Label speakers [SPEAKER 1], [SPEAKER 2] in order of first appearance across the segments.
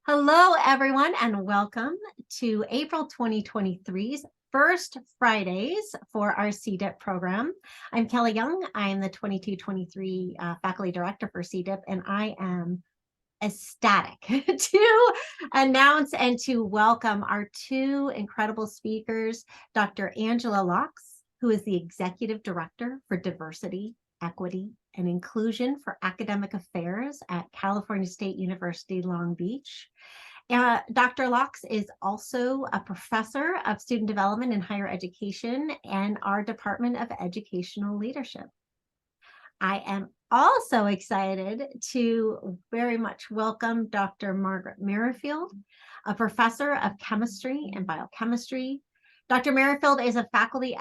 [SPEAKER 1] Hello, everyone, and welcome to April 2023's First Fridays for our CDIP program. I'm Kelly Young. I am the 22-23 faculty director for CDIP, and I am ecstatic to announce and to welcome our two incredible speakers, Dr. Angela Laux, who is the Executive Director for Diversity, Equity, and Inclusion for Academic Affairs at California State University, Long Beach. Dr. Laux is also a professor of student development and higher education in our Department of Educational Leadership. I am also excited to very much welcome Dr. Margaret Merryfield, a professor of chemistry and biochemistry. Dr. Merryfield is a faculty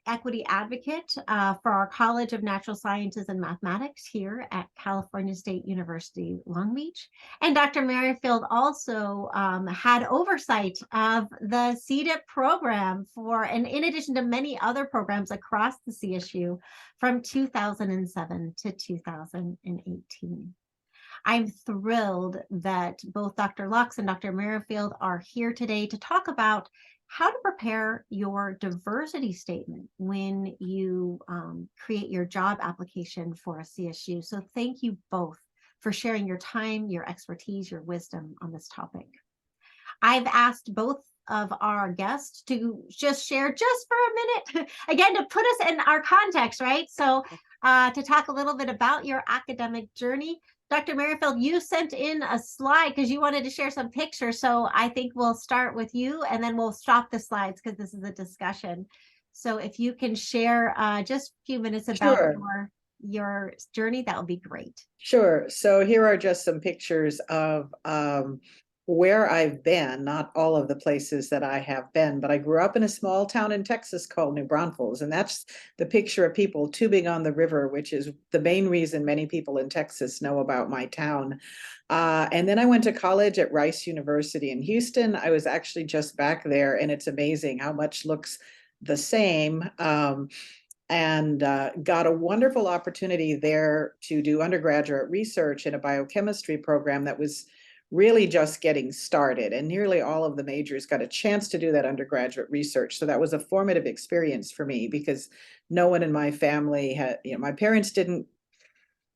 [SPEAKER 1] equity advocate for our College of Natural Sciences and Mathematics here at California State University, Long Beach. And Dr. Merryfield also had oversight of the CDIP program and in addition to many other programs across the CSU from 2007 to 2018. I'm thrilled that both Dr. Laux and Dr. Merryfield are here today to talk about how to prepare your diversity statement when you create your job application for a CSU. So thank you both for sharing your time, your expertise, your wisdom on this topic. I've asked both of our guests to just share just for a minute, again, to put us in our context, right? So to talk a little bit about your academic journey. Dr. Merryfield, you sent in a slide because you wanted to share some pictures. So I think we'll start with you and then we'll stop the slides because this is a discussion. So if you can share just a few minutes about your journey, that would be great.
[SPEAKER 2] Sure. So here are just some pictures of where I've been, not all of the places that I have been, but I grew up in a small town in Texas called New Braunfels, and that's the picture of people tubing on the river, which is the main reason many people in Texas know about my town. And then I went to college at Rice University in Houston. I was actually just back there, and it's amazing how much looks the same. And got a wonderful opportunity there to do undergraduate research in a biochemistry program that was really just getting started. And nearly all of the majors got a chance to do that undergraduate research. So that was a formative experience for me because no one in my family had, my parents didn't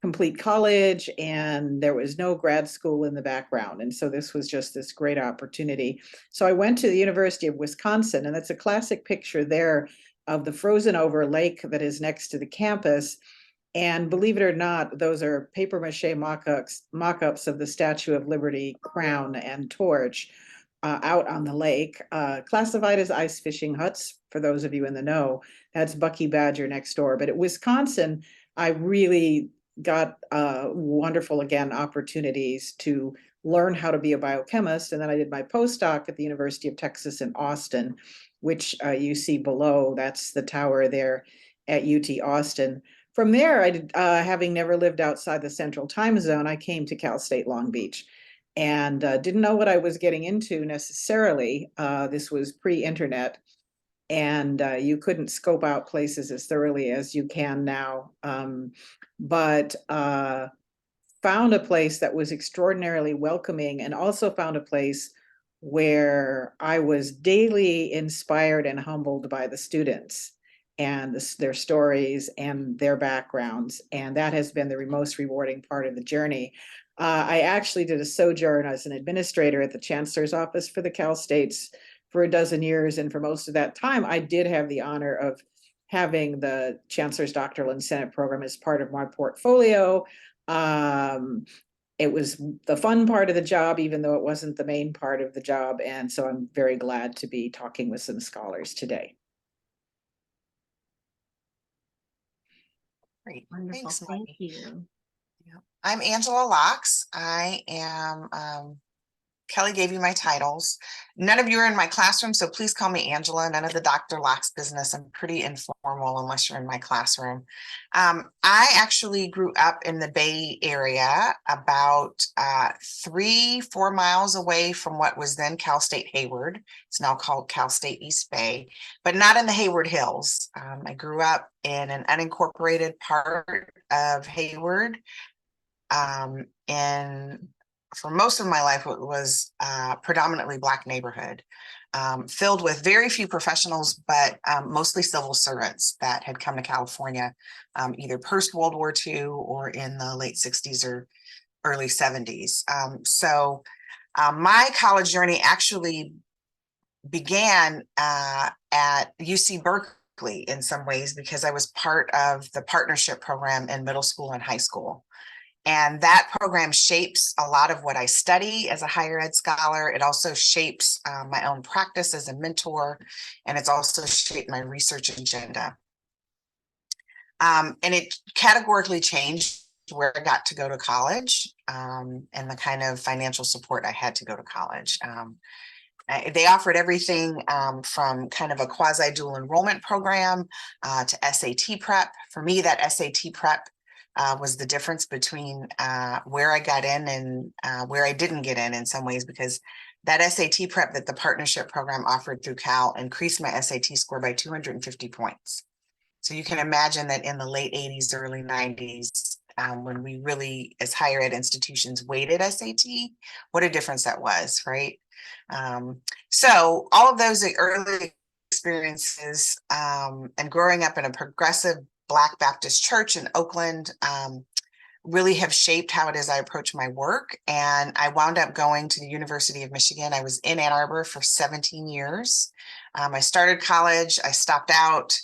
[SPEAKER 2] complete college and there was no grad school in the background. And so this was just this great opportunity. So I went to the University of Wisconsin, and that's a classic picture there of the frozen over lake that is next to the campus. And believe it or not, those are paper mache mock-ups of the Statue of Liberty crown and torch out on the lake, classified as ice fishing huts, for those of you in the know. That's Bucky Badger next door. But at Wisconsin, I really got wonderful, again, opportunities to learn how to be a biochemist. And then I did my postdoc at the University of Texas in Austin, which you see below. That's the tower there at UT Austin. From there, I did, having never lived outside the Central Time Zone, I came to Cal State Long Beach and didn't know what I was getting into necessarily. This was pre-internet, and you couldn't scope out places as thoroughly as you can now. But found a place that was extraordinarily welcoming, and also found a place where I was daily inspired and humbled by the students and their stories and their backgrounds. And that has been the most rewarding part of the journey. I actually did a sojourn as an administrator at the Chancellor's Office for the Cal States for a dozen years. And for most of that time, I did have the honor of having the Chancellor's Doctoral and Senate program as part of my portfolio. It was the fun part of the job, even though it wasn't the main part of the job. And so I'm very glad to be talking with some scholars today.
[SPEAKER 3] Great.
[SPEAKER 1] Wonderful.
[SPEAKER 3] Thanks,
[SPEAKER 1] Thank you.
[SPEAKER 3] Yeah. I'm Angela Laux. I am, Kelly gave you my titles. None of you are in my classroom, so please call me Angela. None of the Dr. Laux business. I'm pretty informal unless you're in my classroom. I actually grew up in the Bay Area, about 3-4 miles away from what was then Cal State Hayward. It's now called Cal State East Bay, but not in the Hayward Hills. I grew up in an unincorporated part of Hayward, in for most of my life, it was predominantly Black neighborhood, filled with very few professionals, but mostly civil servants that had come to California either post World War II or in the late 60s or early 70s. My college journey actually began at UC Berkeley in some ways because I was part of the partnership program in middle school and high school. And that program shapes a lot of what I study as a higher ed scholar. It also shapes my own practice as a mentor, and it's also shaped my research agenda. And it categorically changed where I got to go to college and the kind of financial support I had to go to college. They offered everything from kind of a quasi dual enrollment program to SAT prep. For me, that SAT prep was the difference between where I got in and where I didn't get in some ways, because that SAT prep that the partnership program offered through Cal increased my SAT score by 250 points. So you can imagine that in the late 80s, early 90s, when we really, as higher ed institutions, weighted SAT, what a difference that was, right? So all of those early experiences and growing up in a progressive Black Baptist church in Oakland really have shaped how it is I approach my work. And I wound up going to the University of Michigan. I was in Ann Arbor for 17 years. I started college, I stopped out.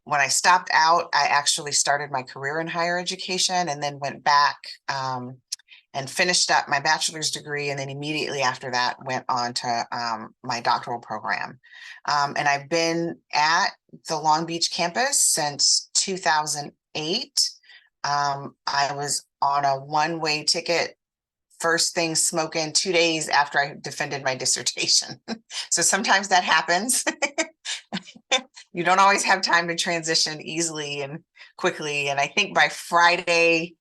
[SPEAKER 3] When I stopped out, I actually started my career in higher education and then went back and finished up my bachelor's degree. And then immediately after that, went on to my doctoral program. And I've been at the Long Beach campus since 2008. I was on a one-way ticket, first thing smoking 2 days after I defended my dissertation. So sometimes that happens. You don't always have time to transition easily and quickly. And I think by Friday,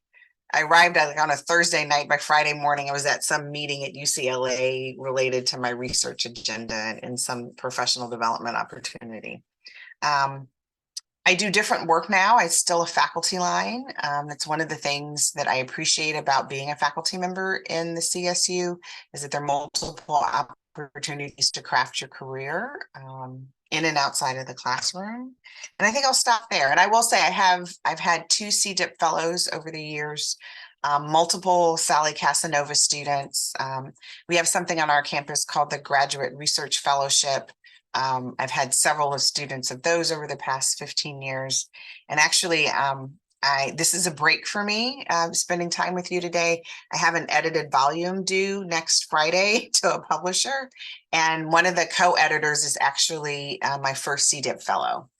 [SPEAKER 3] I arrived on a Thursday night. By Friday morning, I was at some meeting at UCLA related to my research agenda and some professional development opportunity. I do different work now. I still a faculty line. That's one of the things that I appreciate about being a faculty member in the CSU is that there are multiple opportunities to craft your career in and outside of the classroom. And I think I'll stop there. And I will say I've had 2 CDIP fellows over the years, multiple Sally Casanova students. We have something on our campus called the Graduate Research Fellowship. I've had several of students of those over the past 15 years. And actually, this is a break for me, spending time with you today. I have an edited volume due next Friday to a publisher. And one of the co-editors is actually my first CDIP fellow.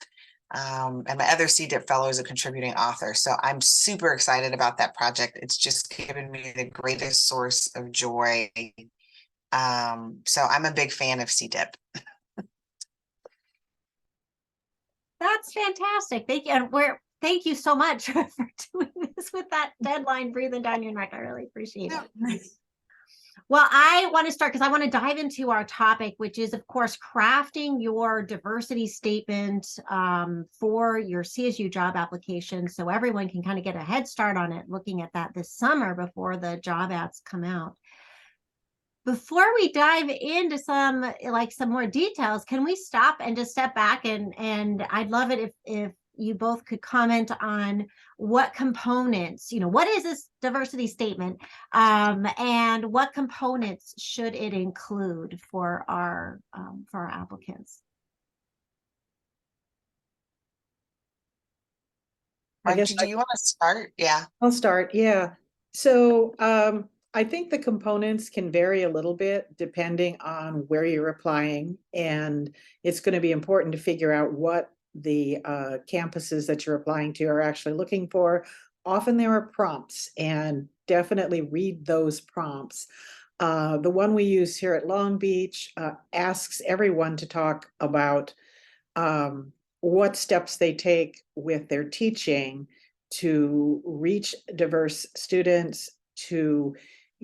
[SPEAKER 3] And my other CDIP fellow is a contributing author. So I'm super excited about that project. It's just given me the greatest source of joy. So I'm a big fan of CDIP.
[SPEAKER 1] That's fantastic. Thank you. And thank you so much for doing this with that deadline breathing down your neck. I really appreciate it. Well, I want to start because I want to dive into our topic, which is, of course, crafting your diversity statement for your CSU job application so everyone can kind of get a head start on it, looking at that this summer before the job ads come out. Before we dive into some more details, can we stop and just step back and I'd love it if you both could comment on what components, what is this diversity statement and what components should it include for our applicants?
[SPEAKER 2] I guess
[SPEAKER 3] Do you want to start? Yeah.
[SPEAKER 2] I'll start. Yeah. So I think the components can vary a little bit depending on where you're applying, and it's going to be important to figure out what the campuses that you're applying to are actually looking for. Often there are prompts, and definitely read those prompts. The one we use here at Long Beach asks everyone to talk about what steps they take with their teaching to reach diverse students, to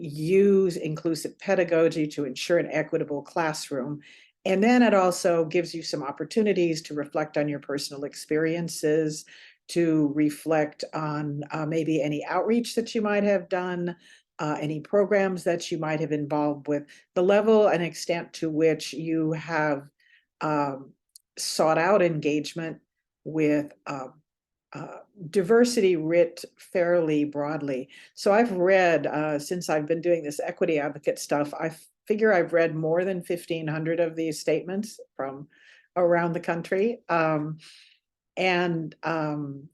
[SPEAKER 2] use inclusive pedagogy to ensure an equitable classroom. And then it also gives you some opportunities to reflect on your personal experiences, to reflect on maybe any outreach that you might have done, any programs that you might have involved with, the level and extent to which you have sought out engagement with diversity writ fairly broadly. So I've read, since I've been doing this equity advocate stuff, I figure I've read more than 1,500 of these statements from around the country. You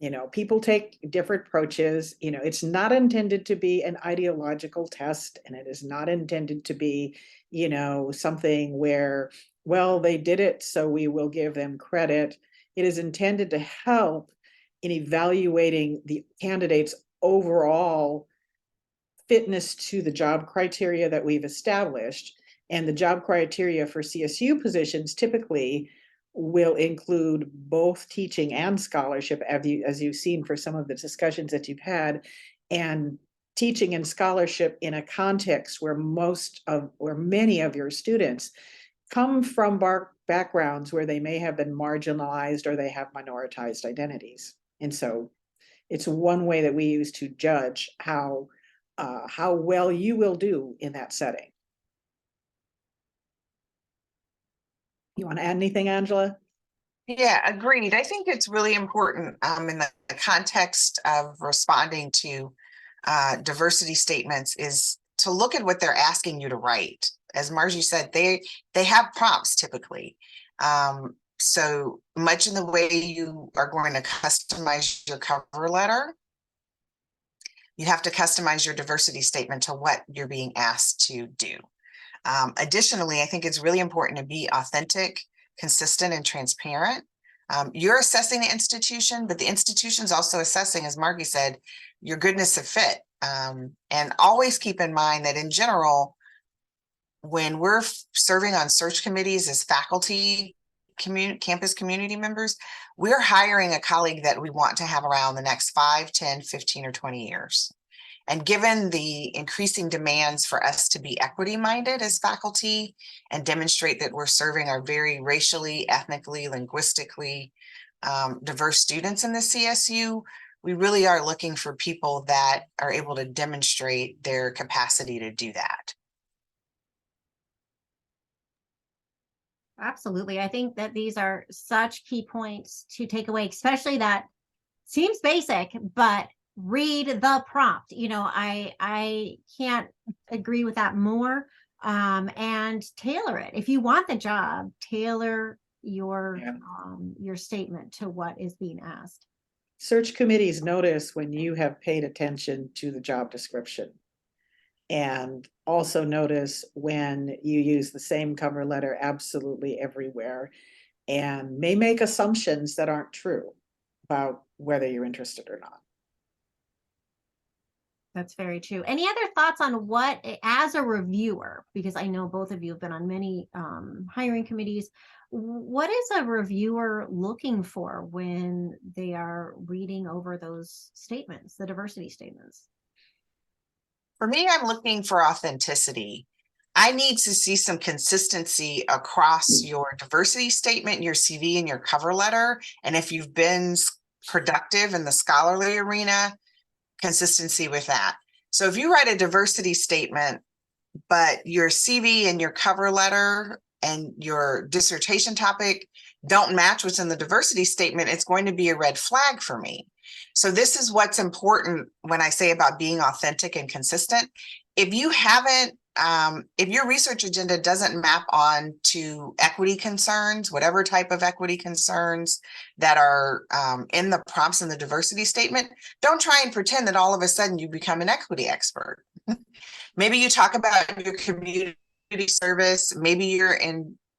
[SPEAKER 2] know, people take different approaches. You know, it's not intended to be an ideological test, and it is not intended to be, you know, something where, well, they did it, so we will give them credit. It is intended to help in evaluating the candidate's overall fitness to the job criteria that we've established. And the job criteria for CSU positions typically will include both teaching and scholarship, as you've seen for some of the discussions that you've had, and teaching and scholarship in a context where many of your students come from backgrounds where they may have been marginalized or they have minoritized identities. And so it's one way that we use to judge how well you will do in that setting. You want to add anything, Angela?
[SPEAKER 3] Yeah, agreed. I think it's really important in the context of responding to diversity statements is to look at what they're asking you to write. As Margie said, they have prompts typically. So much in the way you are going to customize your cover letter, you have to customize your diversity statement to what you're being asked to do. Additionally, I think it's really important to be authentic, consistent, and transparent. You're assessing the institution, but the institution's also assessing, as Margie said, your goodness of fit. And always keep in mind that in general, when we're serving on search committees as faculty, campus community members, we're hiring a colleague that we want to have around the next 5, 10, 15, or 20 years. And given the increasing demands for us to be equity minded as faculty and demonstrate that we're serving our very racially, ethnically, linguistically diverse students in the CSU, we really are looking for people that are able to demonstrate their capacity to do that.
[SPEAKER 1] Absolutely. I think that these are such key points to take away, especially that seems basic, but read the prompt. You know, I can't agree with that more. And tailor it. If you want the job, tailor your statement to what is being asked.
[SPEAKER 2] Search committees notice when you have paid attention to the job description, and also notice when you use the same cover letter absolutely everywhere, and may make assumptions that aren't true about whether you're interested or not.
[SPEAKER 1] That's very true. Any other thoughts on what, as a reviewer, because I know both of you have been on many hiring committees, what is a reviewer looking for when they are reading over those statements, the diversity statements?
[SPEAKER 3] For me, I'm looking for authenticity. I need to see some consistency across your diversity statement, your CV, and your cover letter. And if you've been productive in the scholarly arena, consistency with that. So if you write a diversity statement, but your CV and your cover letter and your dissertation topic don't match what's in the diversity statement, it's going to be a red flag for me. So this is what's important when I say about being authentic and consistent. If you haven't, if your research agenda doesn't map on to equity concerns, whatever type of equity concerns that are in the prompts in the diversity statement, don't try and pretend that all of a sudden you become an equity expert. Maybe you talk about your community service, maybe you're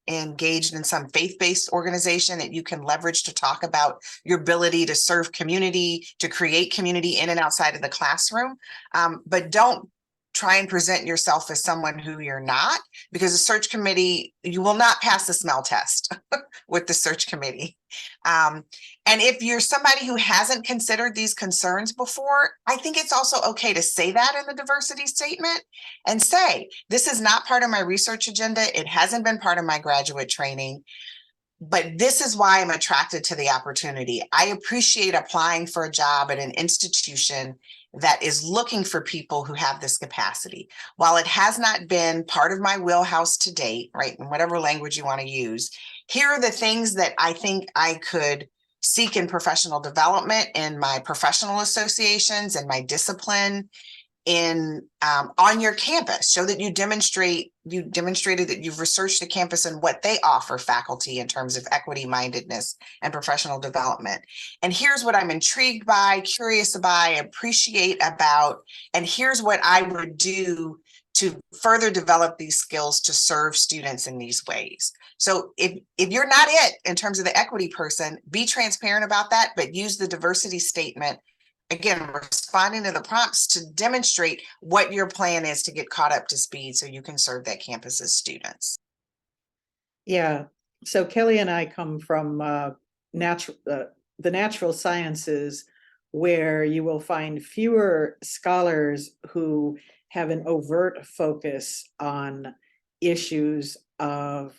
[SPEAKER 3] engaged in some faith-based organization that you can leverage to talk about your ability to serve community, to create community in and outside of the classroom. But don't try and present yourself as someone who you're not, because the search committee, you will not pass the smell test with the search committee. And if you're somebody who hasn't considered these concerns before, I think it's also okay to say that in the diversity statement and say, this is not part of my research agenda. It hasn't been part of my graduate training, but this is why I'm attracted to the opportunity. I appreciate applying for a job at an institution that is looking for people who have this capacity. While it has not been part of my wheelhouse to date, right, in whatever language you want to use, here are the things that I think I could seek in professional development, in my professional associations, and my discipline, in on your campus. Show that you demonstrated that you've researched the campus and what they offer faculty in terms of equity mindedness and professional development. And here's what I'm intrigued by, curious about, appreciate about, and here's what I would do to further develop these skills to serve students in these ways. So if you're not it in terms of the equity person, be transparent about that, but use the diversity statement, again, responding to the prompts, to demonstrate what your plan is to get caught up to speed so you can serve that campus's students.
[SPEAKER 2] Yeah, so Kelly and I come from the natural sciences, where you will find fewer scholars who have an overt focus on issues of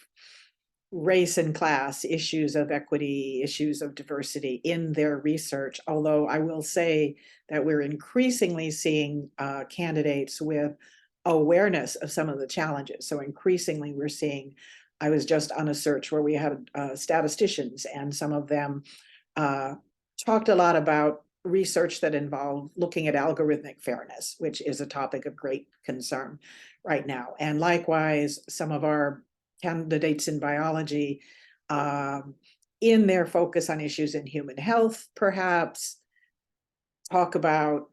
[SPEAKER 2] race and class, issues of equity, issues of diversity in their research. Although I will say that we're increasingly seeing candidates with awareness of some of the challenges. So increasingly we're seeing, I was just on a search where we had statisticians, and some of them talked a lot about research that involved looking at algorithmic fairness, which is a topic of great concern right now. And likewise, some of our candidates in biology, in their focus on issues in human health, perhaps talk about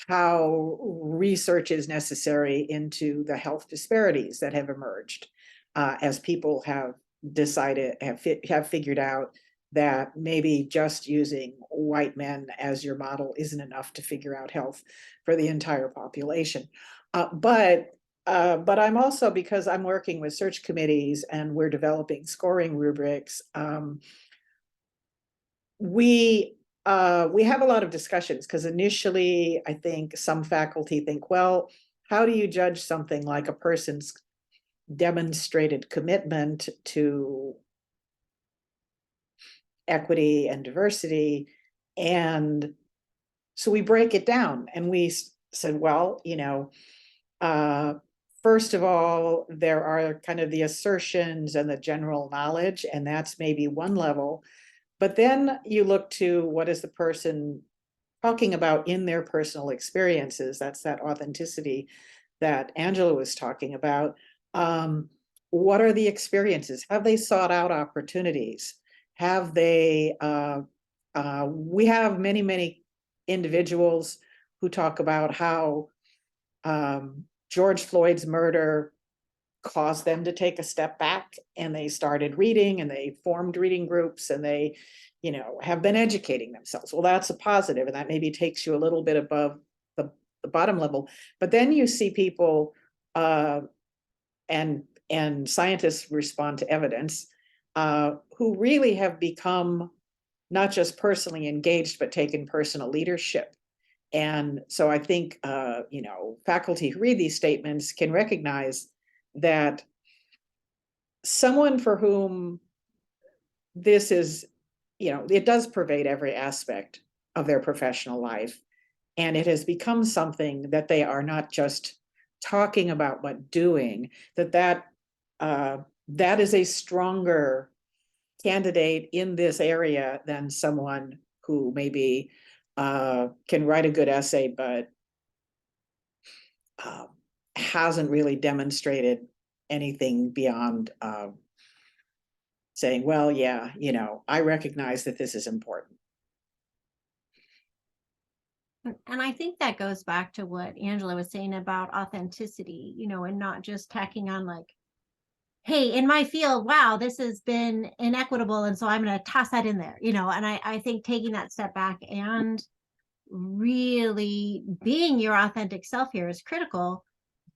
[SPEAKER 2] how research is necessary into the health disparities that have emerged as people have decided, have figured out that maybe just using white men as your model isn't enough to figure out health for the entire population. But I'm also, because I'm working with search committees and we're developing scoring rubrics, we have a lot of discussions, because initially I think some faculty think, well, how do you judge something like a person's demonstrated commitment to equity and diversity? And so we break it down, and we said, well, first of all, there are kind of the assertions and the general knowledge, and that's maybe one level. But then you look to what is the person talking about in their personal experiences. That's that authenticity that Angela was talking about. What are the experiences? Have they sought out opportunities? Have they, we have many, many individuals who talk about how George Floyd's murder caused them to take a step back, and they started reading, and they formed reading groups, and they, have been educating themselves. Well, that's a positive, and that maybe takes you a little bit above the bottom level. But then you see people, and scientists respond to evidence, who really have become not just personally engaged, but taken personal leadership. And so I think, faculty who read these statements can recognize that someone for whom this is, it does pervade every aspect of their professional life. And it has become something that they are not just talking about, but doing, that is a stronger candidate in this area than someone who maybe can write a good essay, but hasn't really demonstrated anything beyond saying, well, yeah, I recognize that this is important.
[SPEAKER 1] And I think that goes back to what Angela was saying about authenticity, and not just tacking on like, hey, in my field, wow, this has been inequitable, and so I'm going to toss that in there, and I think taking that step back and really being your authentic self here is critical.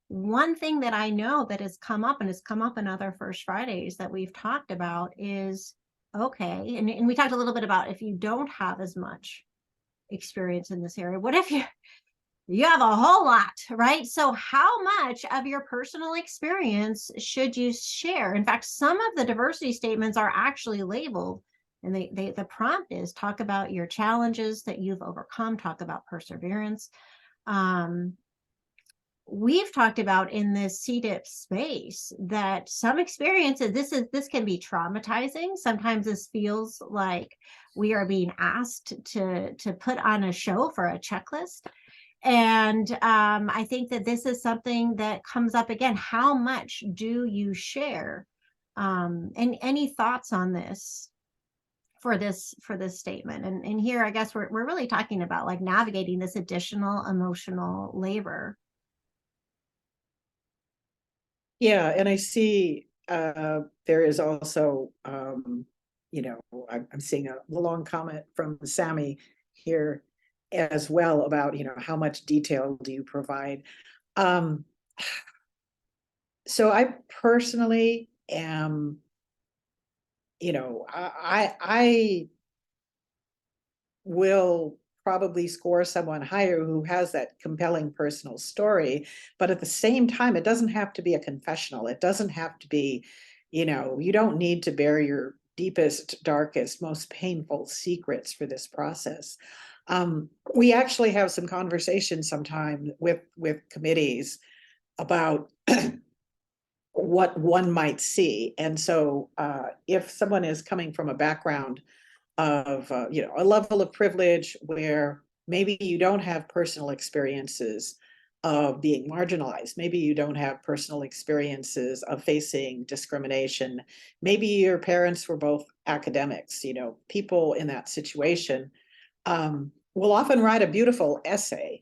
[SPEAKER 1] One thing that I know that has come up, and has come up in other First Fridays that we've talked about, is okay, and we talked a little bit about, if you don't have as much experience in this area, what if you have a whole lot, right? So how much of your personal experience should you share? In fact, some of the diversity statements are actually labeled And the prompt is talk about your challenges that you've overcome, talk about perseverance. We've talked about in this CDIP space that some experiences, this can be traumatizing. Sometimes this feels like we are being asked to put on a show for a checklist. And I think that this is something that comes up again. How much do you share? And any thoughts on this for this statement? And here, I guess we're really talking about like navigating this additional emotional labor.
[SPEAKER 2] Yeah, and I see there is also, I'm seeing a long comment from Sammy here as well about, how much detail do you provide? Um, so I personally am, I will probably score someone higher who has that compelling personal story. But at the same time, it doesn't have to be a confessional. It doesn't have to be, you don't need to bear your deepest, darkest, most painful secrets for this process. We actually have some conversations sometime with committees about what one might see. And so if someone is coming from a background of a level of privilege where maybe you don't have personal experiences of being marginalized, maybe you don't have personal experiences of facing discrimination, maybe your parents were both academics, people in that situation will often write a beautiful essay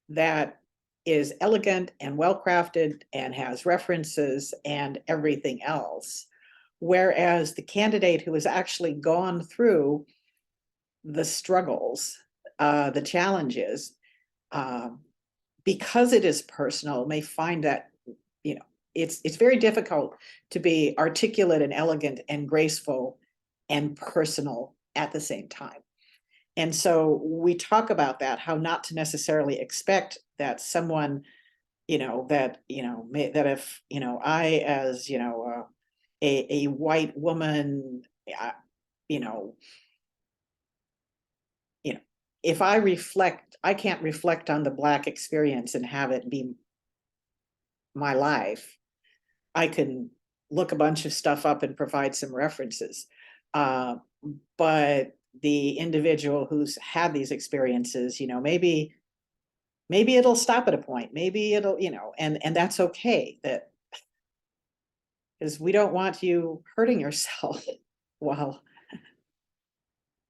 [SPEAKER 2] that is elegant and well crafted and has references and everything else. Whereas the candidate who has actually gone through the struggles, the challenges, because it is personal, may find that, it's very difficult to be articulate and elegant and graceful and personal at the same time. And so we talk about that, how not to necessarily expect that someone, that if, I, as, a white woman, you know, if I reflect, I can't reflect on the Black experience and have it be my life. I can look a bunch of stuff up and provide some references. But the individual who's had these experiences, maybe it'll stop at a point, maybe it'll, and that's okay, that because we don't want you hurting yourself while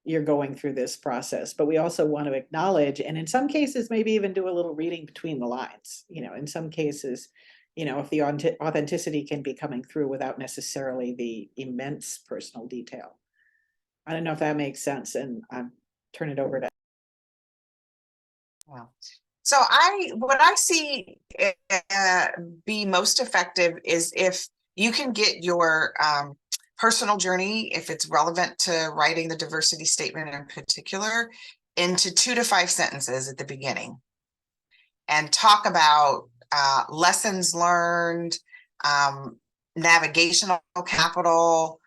[SPEAKER 2] you're going through this process. But we also want to acknowledge, and in some cases, maybe even do a little reading between the lines. In some cases, if the authenticity can be coming through without necessarily the immense personal detail. I don't know if that makes sense, and I'm turn it over to.
[SPEAKER 3] Wow. So what I see be most effective is if you can get your personal journey, if it's relevant to writing the diversity statement in particular, into 2 to 5 sentences at the beginning, and talk about lessons learned, navigational capital,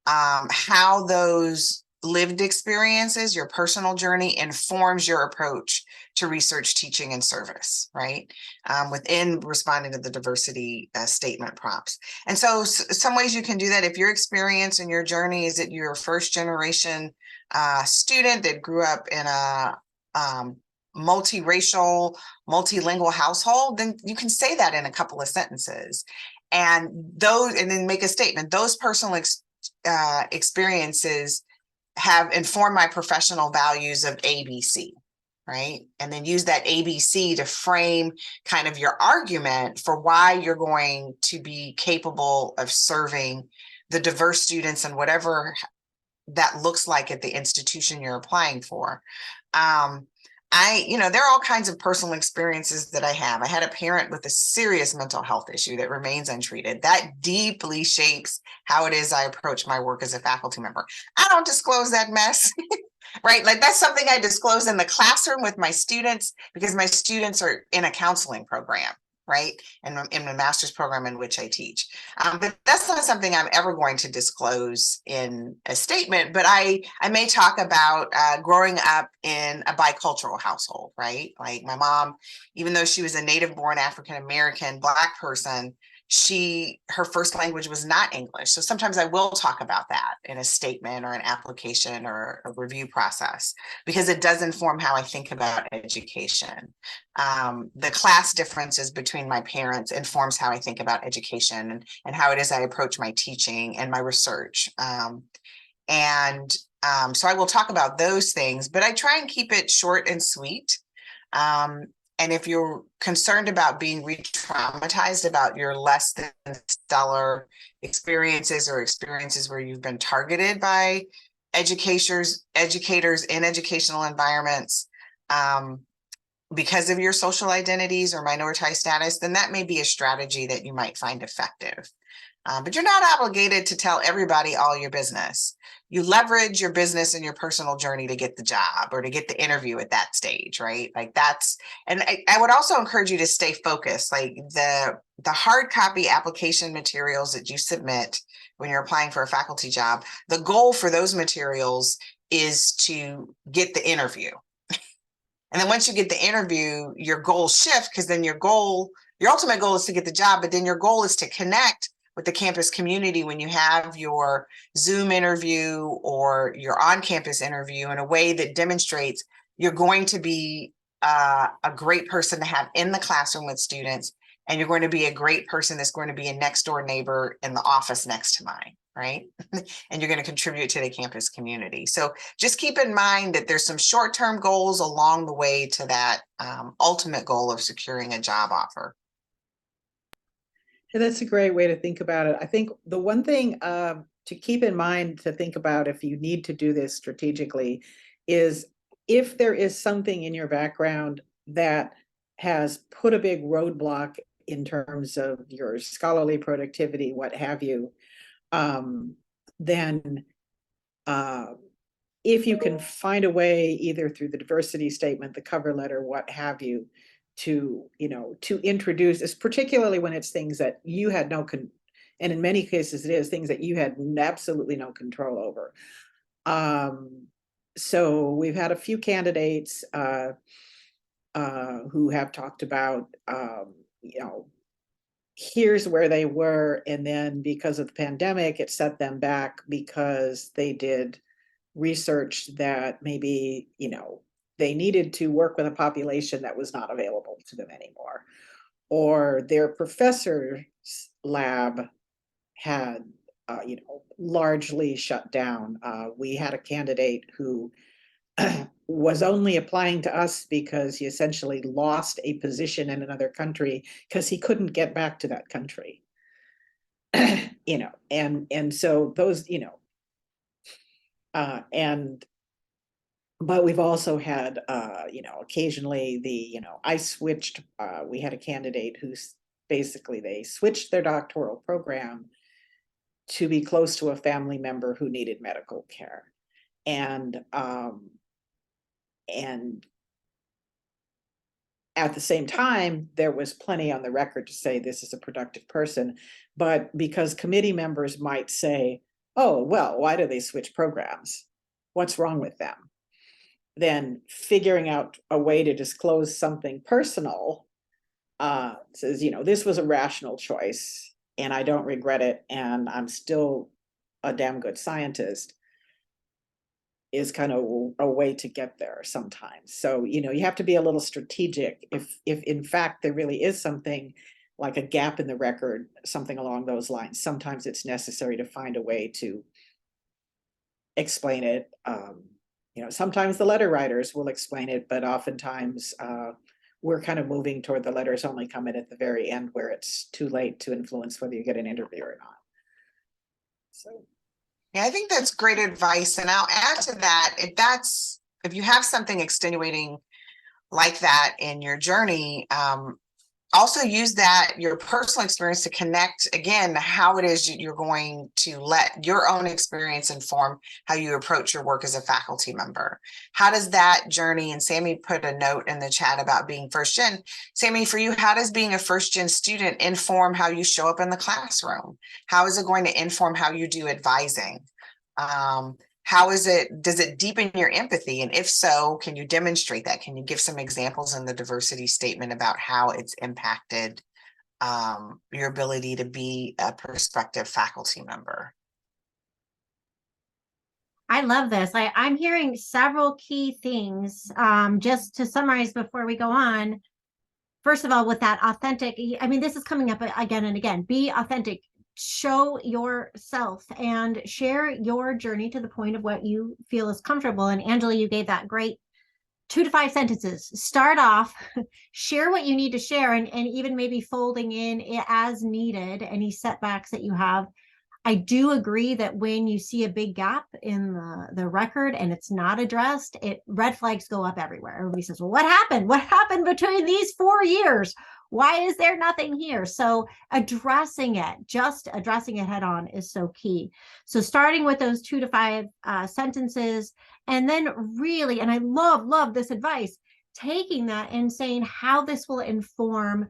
[SPEAKER 3] how those lived experiences, your personal journey, informs your approach to research, teaching, and service, right? Within responding to the diversity statement prompts. And so some ways you can do that, if your experience and your journey is that you're a first generation student that grew up in a multiracial, multilingual household, then you can say that in a couple of sentences. And then make a statement. Those personal experiences have informed my professional values of ABC, right? And then use that ABC to frame kind of your argument for why you're going to be capable of serving the diverse students and whatever that looks like at the institution you're applying for. There are all kinds of personal experiences that I have. I had a parent with a serious mental health issue that remains untreated. That deeply shapes how it is I approach my work as a faculty member. I don't disclose that mess, right? Like that's something I disclose in the classroom with my students because my students are in a counseling program, right? And in my master's program in which I teach. But that's not something I'm ever going to disclose in a statement, but I may talk about growing up in a bicultural household, right? Like my mom, even though she was a native born African-American Black person, her first language was not English. So sometimes I will talk about that in a statement or an application or a review process, because it does inform how I think about education. The class differences between my parents informs how I think about education and how it is I approach my teaching and my research. So I will talk about those things, but I try and keep it short and sweet. And if you're concerned about being re-traumatized about your less than stellar experiences or experiences where you've been targeted by educators in educational environments, because of your social identities or minoritized status, then that may be a strategy that you might find effective. But you're not obligated to tell everybody all your business. You leverage your business and your personal journey to get the job or to get the interview at that stage, right? Like and I would also encourage you to stay focused. Like the hard copy application materials that you submit when you're applying for a faculty job, the goal for those materials is to get the interview. And then once you get the interview, your goals shift, because then your ultimate goal is to get the job, but then your goal is to connect with the campus community when you have your Zoom interview or your on-campus interview in a way that demonstrates you're going to be a great person to have in the classroom with students, and you're going to be a great person that's going to be a next door neighbor in the office next to mine, right? And you're going to contribute to the campus community. So just keep in mind that there's some short-term goals along the way to that ultimate goal of securing a job offer.
[SPEAKER 2] Yeah, that's a great way to think about it. I think the one thing to keep in mind to think about if you need to do this strategically is if there is something in your background that has put a big roadblock in terms of your scholarly productivity, what have you, then if you can find a way either through the diversity statement, the cover letter, what have you, to introduce, particularly when it's things that you had and in many cases it is things that you had absolutely no control over. So we've had a few candidates who have talked about here's where they were, and then because of the pandemic it set them back because they did research that maybe they needed to work with a population that was not available to them anymore, or their professor's lab had largely shut down. We had a candidate who was only applying to us because he essentially lost a position in another country because he couldn't get back to that country. And so those, but we've also had, occasionally I switched, we had a candidate who's basically, they switched their doctoral program to be close to a family member who needed medical care. And at the same time, there was plenty on the record to say this is a productive person, but because committee members might say, oh, well, why do they switch programs? What's wrong with them? Then figuring out a way to disclose something personal says, this was a rational choice and I don't regret it, and I'm still a damn good scientist, is kind of a way to get there sometimes. So, you have to be a little strategic if in fact there really is something like a gap in the record, something along those lines. Sometimes it's necessary to find a way to explain it. Sometimes the letter writers will explain it, but oftentimes we're kind of moving toward the letters only come in at the very end where it's too late to influence whether you get an interview or not. So.
[SPEAKER 3] Yeah, I think that's great advice. And I'll add to that, if you have something extenuating like that in your journey, also use that, your personal experience, to connect again how it is you're going to let your own experience inform how you approach your work as a faculty member. How does that journey, and Sammy put a note in the chat about being first gen. Sammy, for you, how does being a first gen student inform how you show up in the classroom? How is it going to inform how you do advising? How is it, does it deepen your empathy? And if so, can you demonstrate that? Can you give some examples in the diversity statement about how it's impacted your ability to be a prospective faculty member?
[SPEAKER 1] I love this. I'm hearing several key things. Just to summarize before we go on, first of all, with that authentic, I mean, this is coming up again and again. Be authentic, show yourself, and share your journey to the point of what you feel is comfortable. And Angela, you gave that great 2 to 5 sentences. Start off, share what you need to share, and even maybe folding in as needed any setbacks that you have. I do agree that when you see a big gap in the record and it's not addressed, red flags go up everywhere. Everybody says, well, what happened? What happened between these 4 years? Why is there nothing here? So addressing it, just addressing it head on, is so key. So starting with those 2 to 5 sentences, and then really, and I love this advice, taking that and saying how this will inform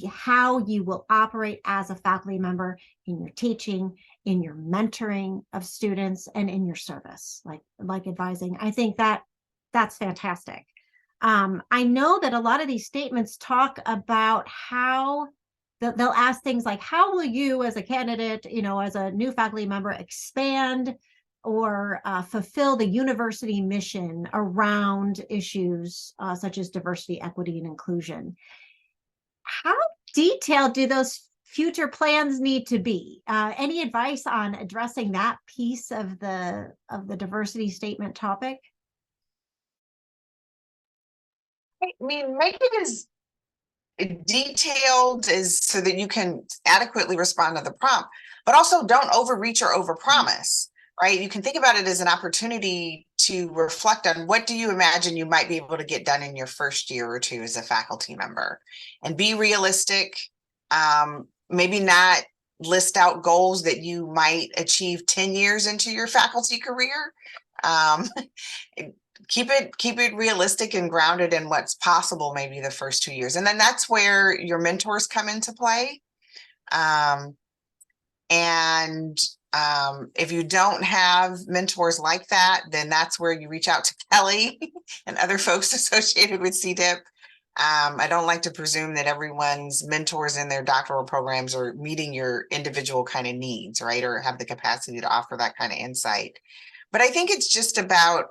[SPEAKER 1] how you will operate as a faculty member in your teaching, in your mentoring of students, and in your service, like advising. I think that's fantastic. I know that a lot of these statements talk about how they'll ask things like, how will you as a candidate, as a new faculty member, expand or fulfill the university mission around issues such as diversity, equity, and inclusion? How detailed do those future plans need to be? Any advice on addressing that piece of the diversity statement topic?
[SPEAKER 3] I mean, make it as detailed as so that you can adequately respond to the prompt, but also don't overreach or overpromise, right? You can think about it as an opportunity to reflect on what do you imagine you might be able to get done in your first year or two as a faculty member, and be realistic. Maybe not list out goals that you might achieve 10 years into your faculty career. Keep it realistic and grounded in what's possible maybe the first 2 years, and then that's where your mentors come into play. If you don't have mentors like that, then that's where you reach out to Kelly and other folks associated with CDIP. I don't like to presume that everyone's mentors in their doctoral programs are meeting your individual kind of needs, right, or have the capacity to offer that kind of insight. But I think it's just about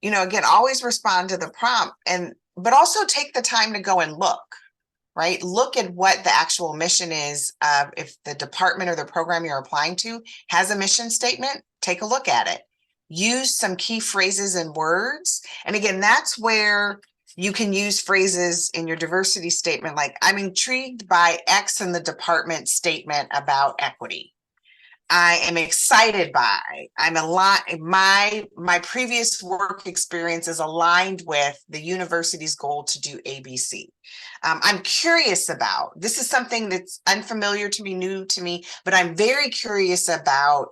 [SPEAKER 3] again, always respond to the prompt, but also take the time to go and look, right? Look at what the actual mission is. If the department or the program you're applying to has a mission statement, take a look at it. Use some key phrases and words. And again, that's where you can use phrases in your diversity statement, like, I'm intrigued by X in the department statement about equity. I am excited by, I'm aligned, my previous work experience is aligned with the university's goal to do ABC. I'm curious about, this is something that's unfamiliar to me, new to me, but I'm very curious about,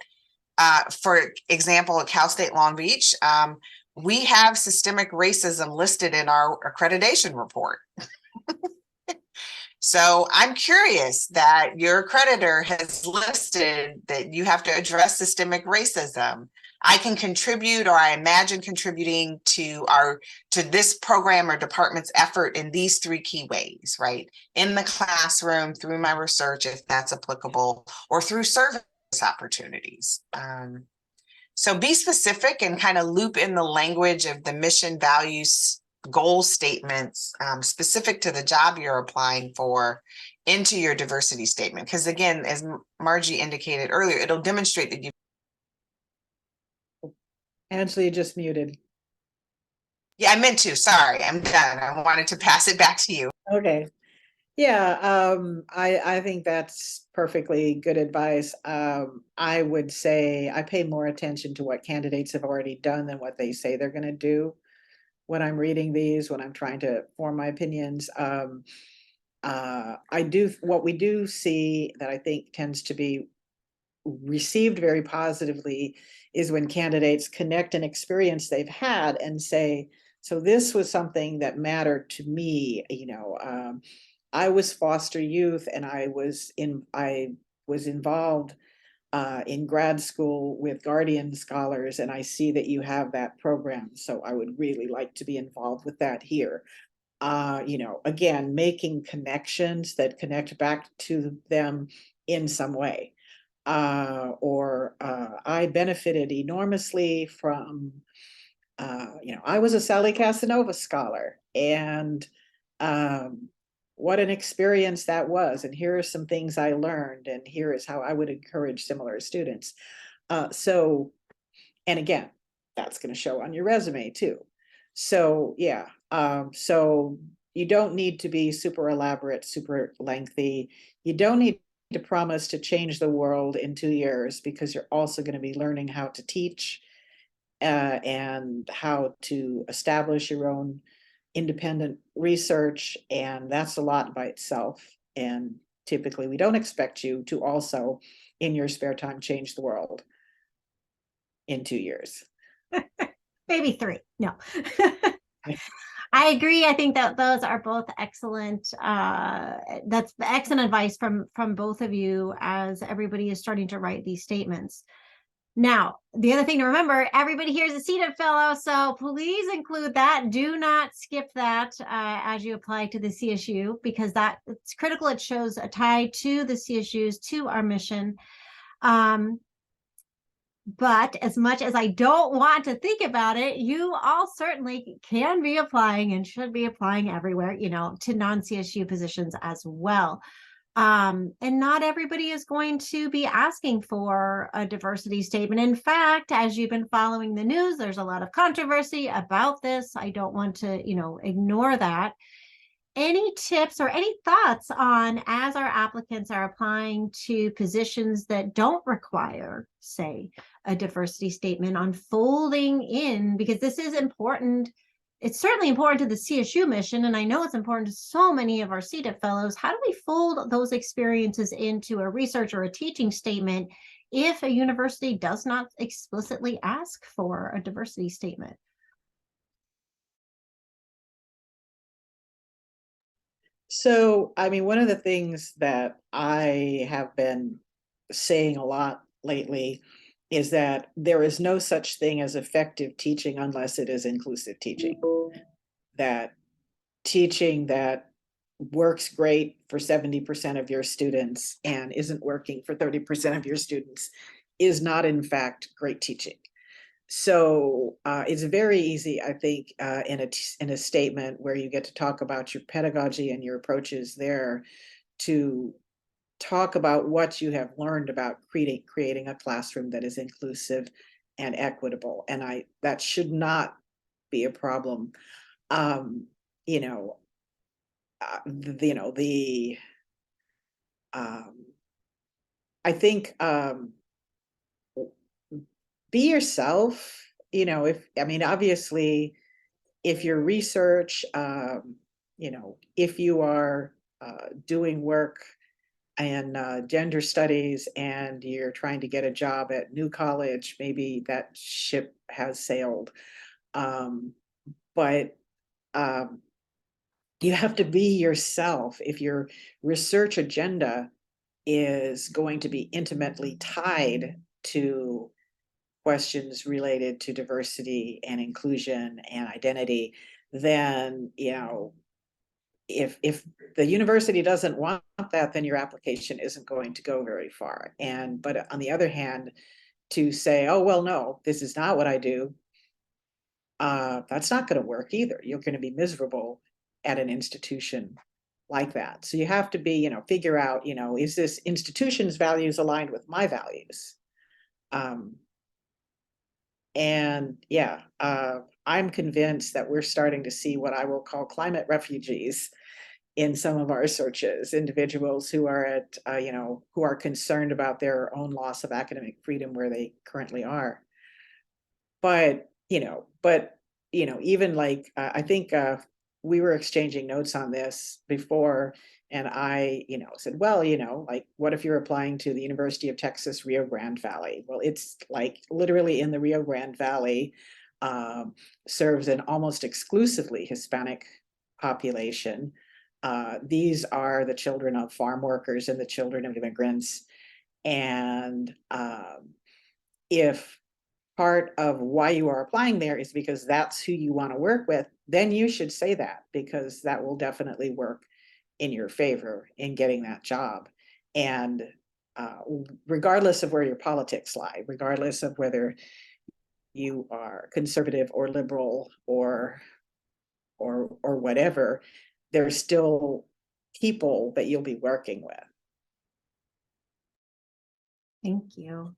[SPEAKER 3] for example, at Cal State Long Beach, we have systemic racism listed in our accreditation report. So I'm curious that your accreditor has listed that you have to address systemic racism. I can contribute, or I imagine contributing to this program or department's effort in these 3 key ways, right? In the classroom, through my research, if that's applicable, or through service opportunities. So be specific and kind of loop in the language of the mission, values, goal statements specific to the job you're applying for into your diversity statement. Because again, as Margie indicated earlier, it'll demonstrate that you.
[SPEAKER 2] Angela, you just muted.
[SPEAKER 3] Yeah, I meant to. Sorry, I'm done. I wanted to pass it back to you.
[SPEAKER 2] Okay. Yeah, I think that's perfectly good advice. I would say I pay more attention to what candidates have already done than what they say they're going to do when I'm reading these, when I'm trying to form my opinions. what we do see that I think tends to be received very positively is when candidates connect an experience they've had and say, so this was something that mattered to me, I was foster youth and I was involved in grad school with Guardian Scholars, and I see that you have that program, so I would really like to be involved with that here. Again, making connections that connect back to them in some way. I benefited enormously from, I was a Sally Casanova scholar, and what an experience that was. And here are some things I learned, and here is how I would encourage similar students. And again, that's going to show on your resume too. So yeah, so you don't need to be super elaborate, super lengthy. You don't need to promise to change the world in 2 years, because you're also going to be learning how to teach and how to establish your own independent research. And that's a lot by itself. And typically we don't expect you to also, in your spare time, change the world in 2 years.
[SPEAKER 1] Maybe 3. No. I agree. I think that those are both excellent. That's excellent advice from both of you as everybody is starting to write these statements. Now, the other thing to remember, everybody here is a CDIP fellow, so please include that. Do not skip that as you apply to the CSU, because that it's critical. It shows a tie to the CSUs, to our mission. But as much as I don't want to think about it, you all certainly can be applying and should be applying everywhere, to non-CSU positions as well. And not everybody is going to be asking for a diversity statement. In fact, as you've been following the news, there's a lot of controversy about this. I don't want to, ignore that. Any tips or any thoughts on, as our applicants are applying to positions that don't require, say, a diversity statement, on folding in, because this is important. It's certainly important to the CSU mission, and I know it's important to so many of our CDIP fellows. How do we fold those experiences into a research or a teaching statement if a university does not explicitly ask for a diversity statement?
[SPEAKER 2] So, I mean, one of the things that I have been saying a lot lately is that there is no such thing as effective teaching unless it is inclusive teaching. That teaching that works great for 70% of your students and isn't working for 30% of your students is not, in fact, great teaching. So it's very easy, I think, in a statement where you get to talk about your pedagogy and your approaches there, to talk about what you have learned about creating a classroom that is inclusive and equitable. And that should not be a problem. You know, I think be yourself. Obviously, if your research, if you are doing work in gender studies and you're trying to get a job at New College, maybe that ship has sailed. But you have to be yourself. If your research agenda is going to be intimately tied to questions related to diversity and inclusion and identity, then, if the university doesn't want that, then your application isn't going to go very far. But on the other hand, to say, oh, well, no, this is not what I do, that's not going to work either. You're going to be miserable at an institution like that. So you have to be, figure out, is this institution's values aligned with my values? I'm convinced that we're starting to see what I will call climate refugees in some of our searches, individuals who are who are concerned about their own loss of academic freedom where they currently are. But, even like, I think we were exchanging notes on this before, And I, said, well, like, what if you're applying to the University of Texas, Rio Grande Valley? Well, it's like literally in the Rio Grande Valley, serves an almost exclusively Hispanic population. These are the children of farm workers and the children of immigrants. And if part of why you are applying there is because that's who you want to work with, then you should say that, because that will definitely work in your favor in getting that job. And regardless of where your politics lie, regardless of whether you are conservative or liberal or whatever, there's still people that you'll be working with.
[SPEAKER 1] Thank you.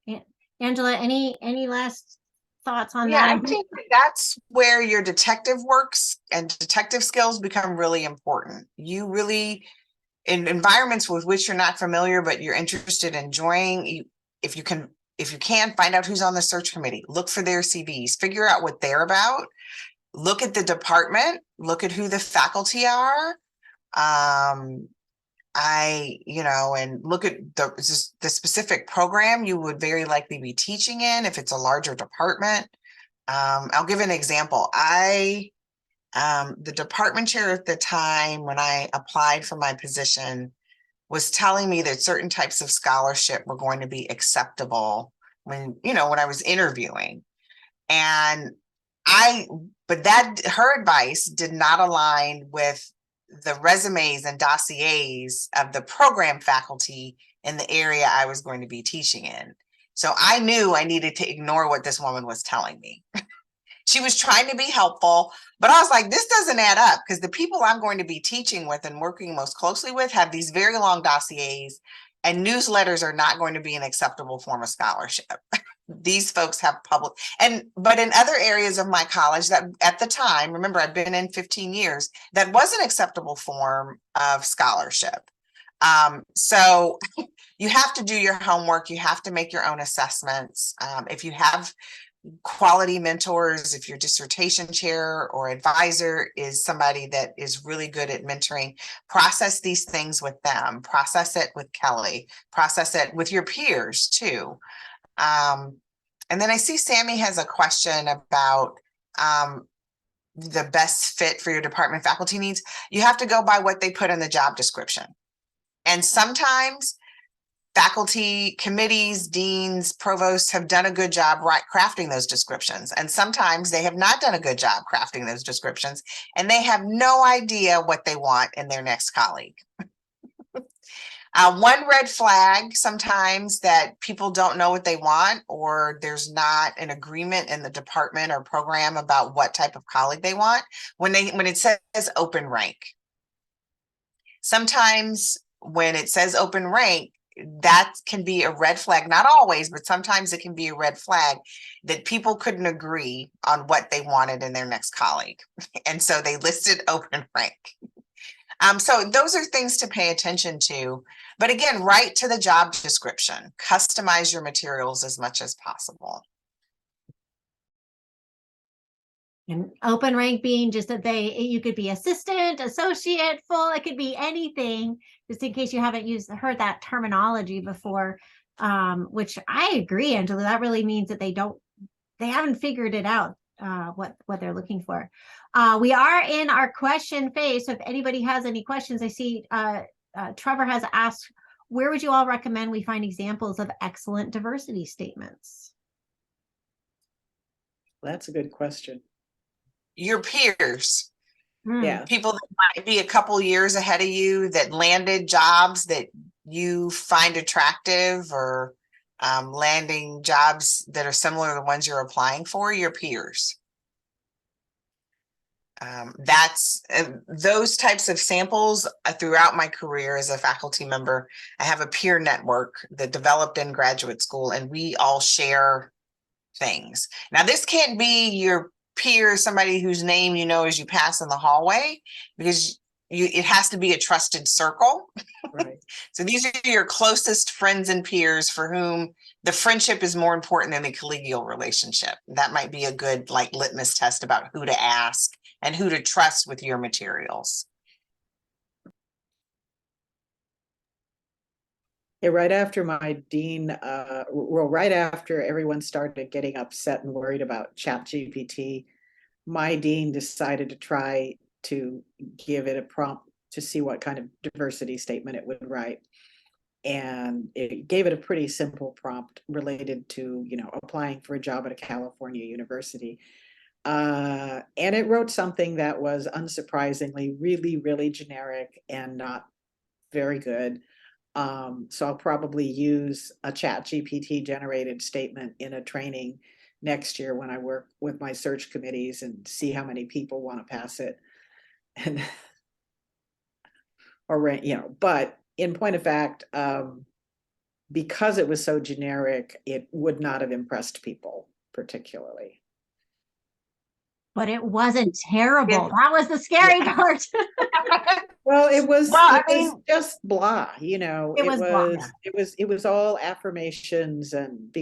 [SPEAKER 1] Angela, any last thoughts on
[SPEAKER 3] Yeah,
[SPEAKER 1] that?
[SPEAKER 3] I think that's where your detective works and detective skills become really important. You really, in environments with which you're not familiar, but you're interested in enjoying, if you can find out who's on the search committee, look for their CVs, figure out what they're about, look at the department, look at who the faculty are. And look at the specific program you would very likely be teaching in if it's a larger department. I'll give an example. The department chair at the time when I applied for my position was telling me that certain types of scholarship were going to be acceptable when I was interviewing. And her advice did not align with the resumes and dossiers of the program faculty in the area I was going to be teaching in. So I knew I needed to ignore what this woman was telling me. She was trying to be helpful, but I was like, this doesn't add up, because the people I'm going to be teaching with and working most closely with have these very long dossiers, and newsletters are not going to be an acceptable form of scholarship. These folks have but in other areas of my college that at the time, remember, I've been in 15 years, that was an acceptable form of scholarship. So you have to do your homework. You have to make your own assessments. If you have quality mentors, if your dissertation chair or advisor is somebody that is really good at mentoring, process these things with them, process it with Kelly, process it with your peers too. And then I see Sammy has a question about the best fit for your department faculty needs. You have to go by what they put in the job description. And sometimes faculty committees, deans, provosts have done a good job crafting those descriptions. And sometimes they have not done a good job crafting those descriptions, and they have no idea what they want in their next colleague. One red flag sometimes that people don't know what they want, or there's not an agreement in the department or program about what type of colleague they want, when it says open rank. Sometimes when it says open rank, that can be a red flag, not always, but sometimes it can be a red flag that people couldn't agree on what they wanted in their next colleague. And so they listed open rank. So those are things to pay attention to. But again, write to the job description, customize your materials as much as possible.
[SPEAKER 1] And open rank being just that you could be assistant, associate, full, it could be anything, just in case you haven't heard that terminology before, which I agree, Angela, that really means that they haven't figured it out, what they're looking for. We are in our question phase, so if anybody has any questions, I see Trevor has asked, where would you all recommend we find examples of excellent diversity statements?
[SPEAKER 2] That's a good question.
[SPEAKER 3] Your peers.
[SPEAKER 2] Yeah.
[SPEAKER 3] People that might be a couple years ahead of you that landed jobs that you find attractive, or landing jobs that are similar to the ones you're applying for, your peers. That's those types of samples throughout my career as a faculty member. I have a peer network that developed in graduate school, and we all share things. Now, this can't be your peer, somebody whose name you know as you pass in the hallway, because it has to be a trusted circle.
[SPEAKER 2] Right.
[SPEAKER 3] So these are your closest friends and peers for whom the friendship is more important than the collegial relationship. That might be a good litmus test about who to ask and who to trust with your materials.
[SPEAKER 2] right after my dean, well, right after everyone started getting upset and worried about ChatGPT, my dean decided to try to give it a prompt to see what kind of diversity statement it would write. And it gave it a pretty simple prompt related to, applying for a job at a California university. And it wrote something that was unsurprisingly really, really generic and not very good. So I'll probably use a ChatGPT generated statement in a training next year when I work with my search committees and see how many people want to pass it. And but in point of fact, because it was so generic, it would not have impressed people particularly.
[SPEAKER 1] But it wasn't terrible.
[SPEAKER 3] Yeah.
[SPEAKER 1] That was the scary part.
[SPEAKER 2] Well, it was
[SPEAKER 3] Well,
[SPEAKER 2] just blah,
[SPEAKER 1] It was blah.
[SPEAKER 2] it was all affirmations, and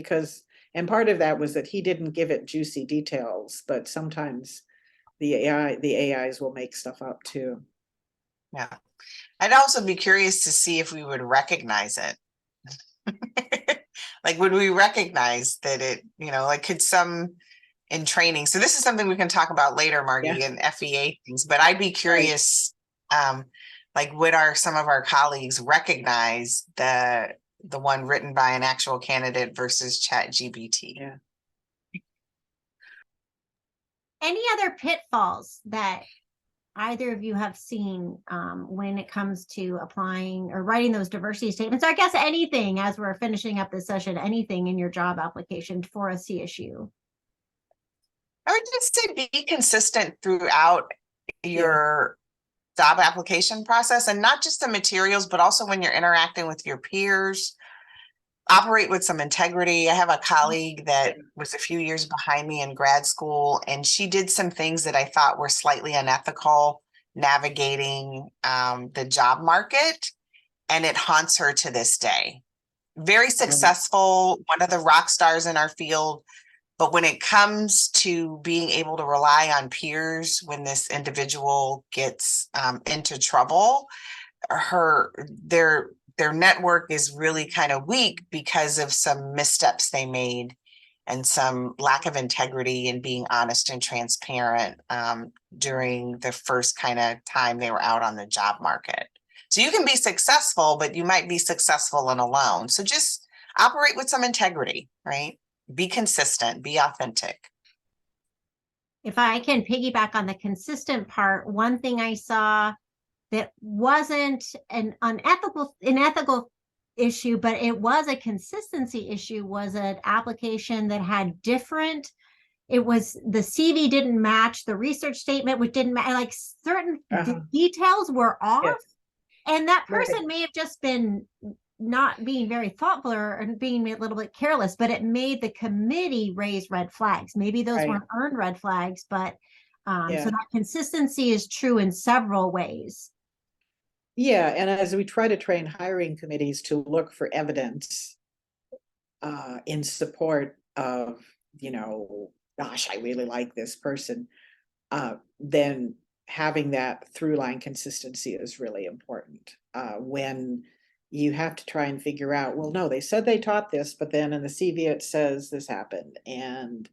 [SPEAKER 2] part of that was that he didn't give it juicy details, but sometimes the AIs will make stuff up too.
[SPEAKER 3] yeah. I'd also be curious to see if we would recognize it. Like, would we recognize that it, like could some in training? So this is something we can talk about later, Margie,
[SPEAKER 2] Yeah.
[SPEAKER 3] and FEA things, but I'd be curious, like would some of our colleagues recognize the one written by an actual candidate versus ChatGPT?
[SPEAKER 2] Yeah.
[SPEAKER 1] Any other pitfalls that either of you have seen when it comes to applying or writing those diversity statements? Or I guess anything, as we're finishing up this session, anything in your job application for a CSU?
[SPEAKER 3] I would just say be consistent throughout your job application process, and not just the materials, but also when you're interacting with your peers. Operate with some integrity. I have a colleague that was a few years behind me in grad school, and she did some things that I thought were slightly unethical navigating the job market, and it haunts her to this day. Very successful, one of the rock stars in our field, but when it comes to being able to rely on peers when this individual gets into trouble, their network is really kind of weak because of some missteps they made and some lack of integrity and being honest and transparent during the first kind of time they were out on the job market. So you can be successful, but you might be successful and alone. So just operate with some integrity, right? Be consistent, be authentic.
[SPEAKER 1] If I can piggyback on the consistent part, one thing I saw that wasn't an unethical issue, but it was a consistency issue, was an application that had different, it was the CV didn't match the research statement, which didn't match, like certain details were off.
[SPEAKER 2] Yes.
[SPEAKER 1] And that person may have just been not being very thoughtful or being a little bit careless, but it made the committee raise red flags. Maybe those weren't earned red flags, but so that consistency is true in several ways.
[SPEAKER 2] Yeah, and as we try to train hiring committees to look for evidence in support of, gosh, I really like this person, then having that through line consistency is really important. When you have to try and figure out, well, no, they said they taught this, but then in the CV it says this happened, and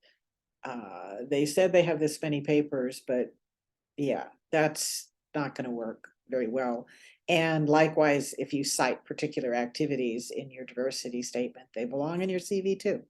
[SPEAKER 2] they said they have this many papers, but yeah, that's not going to work very well. And likewise, if you cite particular activities in your diversity statement, they belong in your CV too.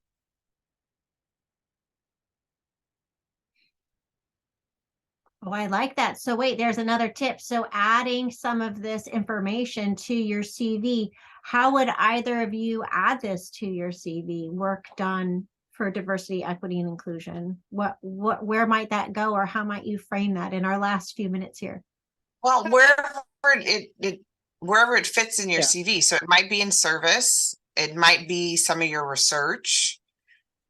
[SPEAKER 1] Oh, I like that. So wait, there's another tip. So adding some of this information to your CV, how would either of you add this to your CV? Work done for diversity, equity, and inclusion. Where might that go, or how might you frame that in our last few minutes here?
[SPEAKER 3] Well, wherever it fits in your CV. So it might be in service. It might be some of your research.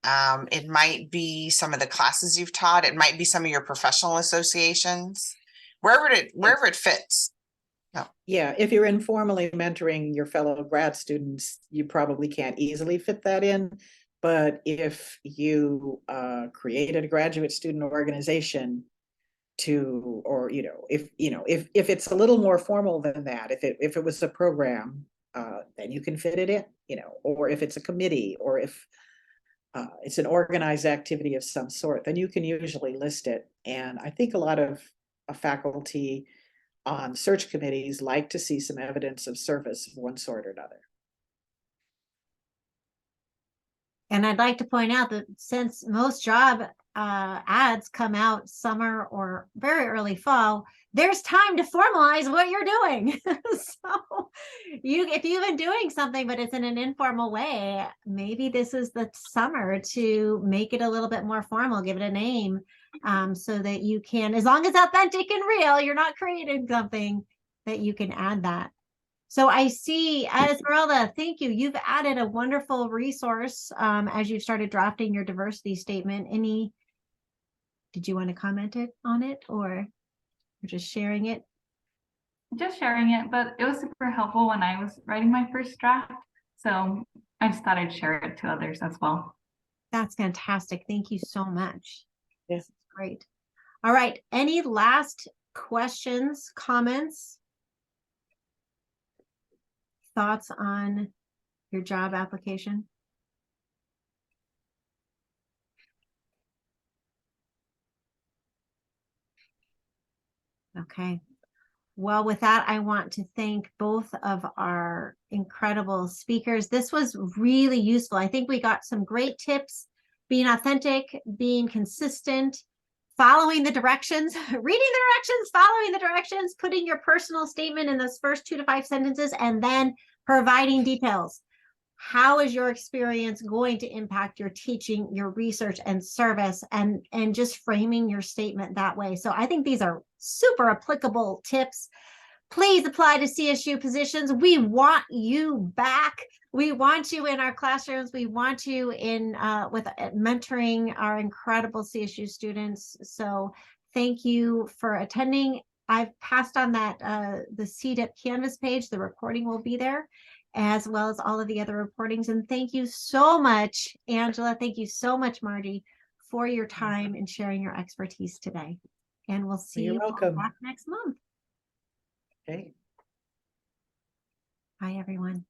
[SPEAKER 3] It might be some of the classes you've taught. It might be some of your professional associations, wherever it fits. No.
[SPEAKER 2] Yeah, if you're informally mentoring your fellow grad students, you probably can't easily fit that in. But if you created a graduate student organization if it's a little more formal than that, if it was a program, then you can fit it in, or if it's a committee, or if it's an organized activity of some sort, then you can usually list it. And I think a lot of faculty on search committees like to see some evidence of service of one sort or another.
[SPEAKER 1] And I'd like to point out that since most job ads come out summer or very early fall, there's time to formalize what you're doing. So if you've been doing something, but it's in an informal way, maybe this is the summer to make it a little bit more formal, give it a name, so that you can, as long as authentic and real, you're not creating something, that you can add that. So I see, Esmeralda, thank you. You've added a wonderful resource as you've started drafting your diversity statement. Did you want to comment on it, or just sharing it?
[SPEAKER 4] Just sharing it, but it was super helpful when I was writing my first draft. So I just thought I'd share it to others as well.
[SPEAKER 1] That's fantastic. Thank you so much.
[SPEAKER 2] Yes.
[SPEAKER 1] Great. All right. Any last questions, comments? Thoughts on your job application? Okay. Well, with that, I want to thank both of our incredible speakers. This was really useful. I think we got some great tips: being authentic, being consistent, following the directions, reading the directions, following the directions, putting your personal statement in those first 2 to 5 sentences, and then providing details. How is your experience going to impact your teaching, your research and service, and just framing your statement that way? So I think these are super applicable tips. Please apply to CSU positions. We want you back. We want you in our classrooms. We want you in with mentoring our incredible CSU students. So thank you for attending. I've passed on that the CDIP Canvas page. The recording will be there, as well as all of the other reportings. And thank you so much, Angela. Thank you so much, Margie, for your time and sharing your expertise today. And we'll see you back next month.
[SPEAKER 2] Okay.
[SPEAKER 1] Bye, everyone.